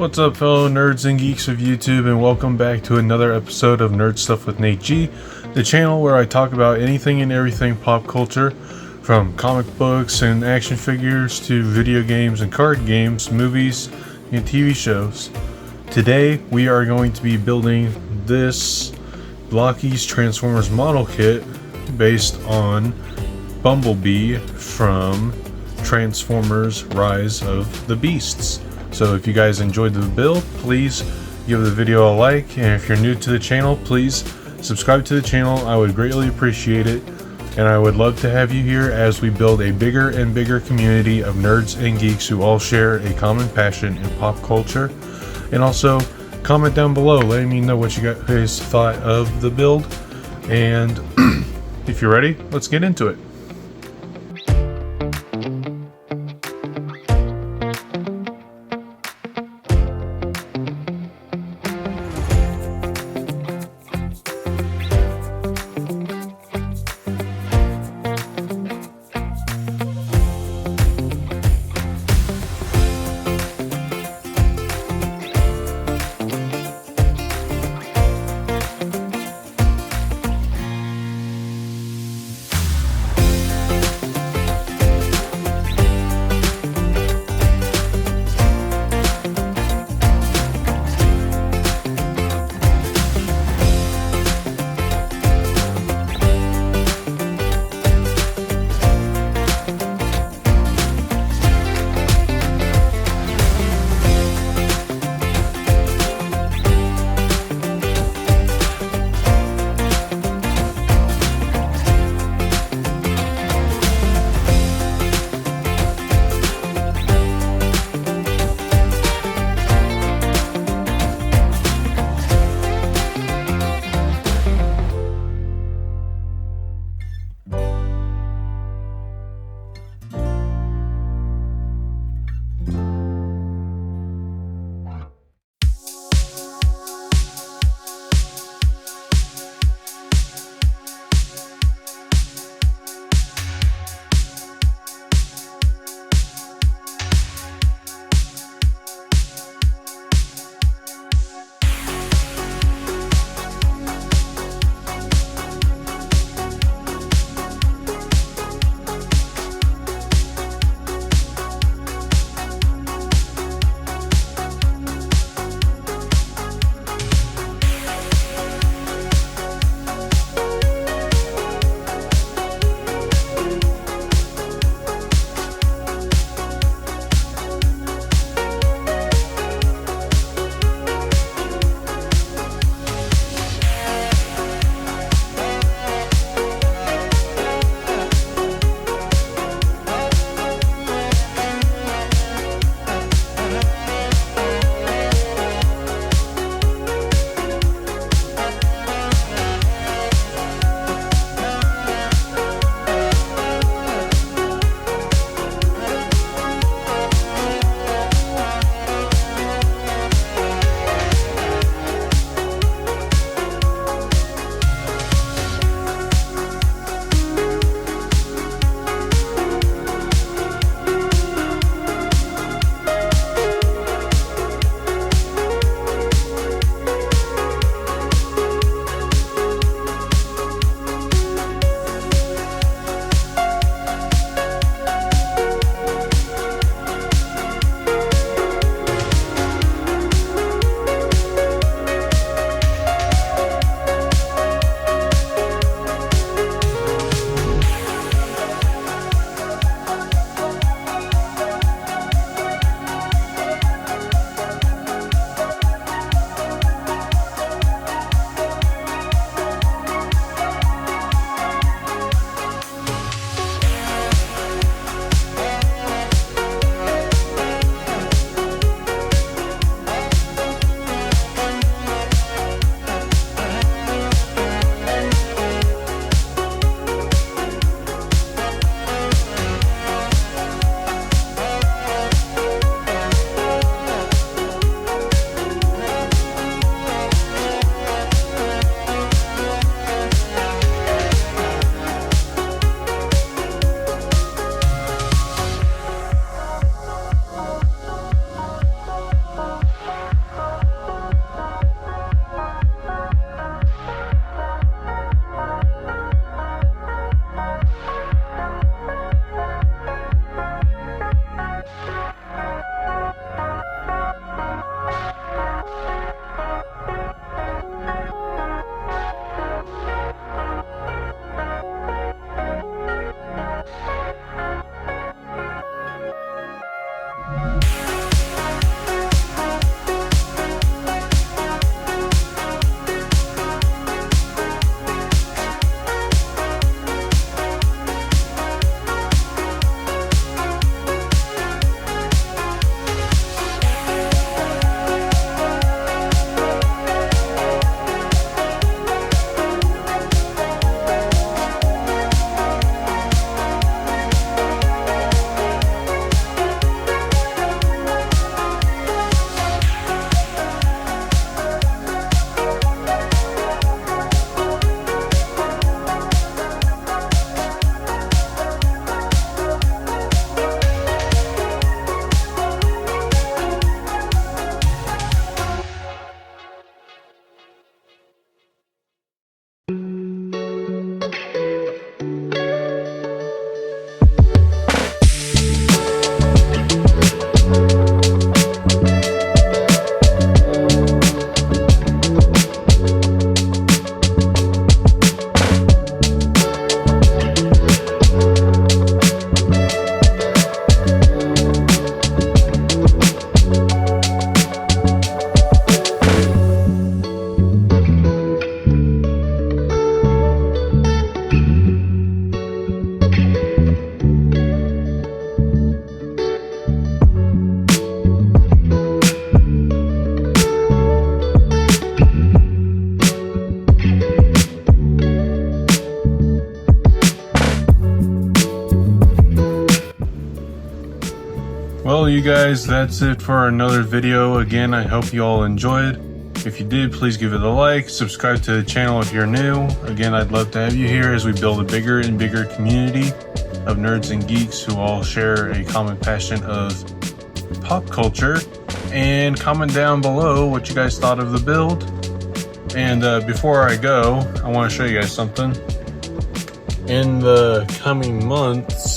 What's up, fellow nerds and geeks of YouTube, and welcome back to another episode of Nerd Stuff with Nate G, the channel where I talk about anything and everything pop culture, from comic books and action figures to video games and card games, movies, and TV shows. Today, we are going to be building this Blokees Transformers model kit based on Bumblebee from Transformers Rise of the Beasts. So if you guys enjoyed the build, please give the video a like, and if you're new to the channel, please subscribe to the channel. I would greatly appreciate it, and I would love to have you here as we build a bigger and bigger community of nerds and geeks who all share a common passion in pop culture. And also comment down below letting me know what you guys thought of the build, and if you're ready, let's get into it. Well, you guys, that's it for another video. Again, I hope you all enjoyed. If you did, please give it a like, subscribe to the channel if you're new. Again, I'd love to have you here as we build a bigger and bigger community of nerds and geeks who all share a common passion of pop culture. And comment down below what you guys thought of the build. And before I go, I want to show you guys something. In the coming months,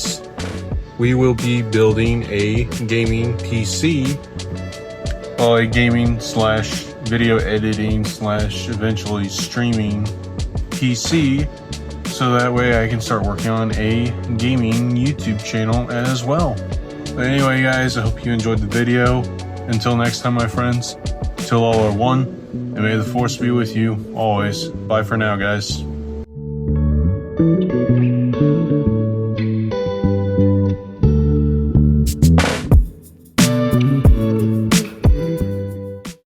we will be building a gaming PC, well, a gaming slash video editing slash eventually streaming PC, so that way I can start working on a gaming YouTube channel as well. But anyway, guys, I hope you enjoyed the video. Until next time, my friends, till all are one, and may the force be with you always. Bye for now, guys.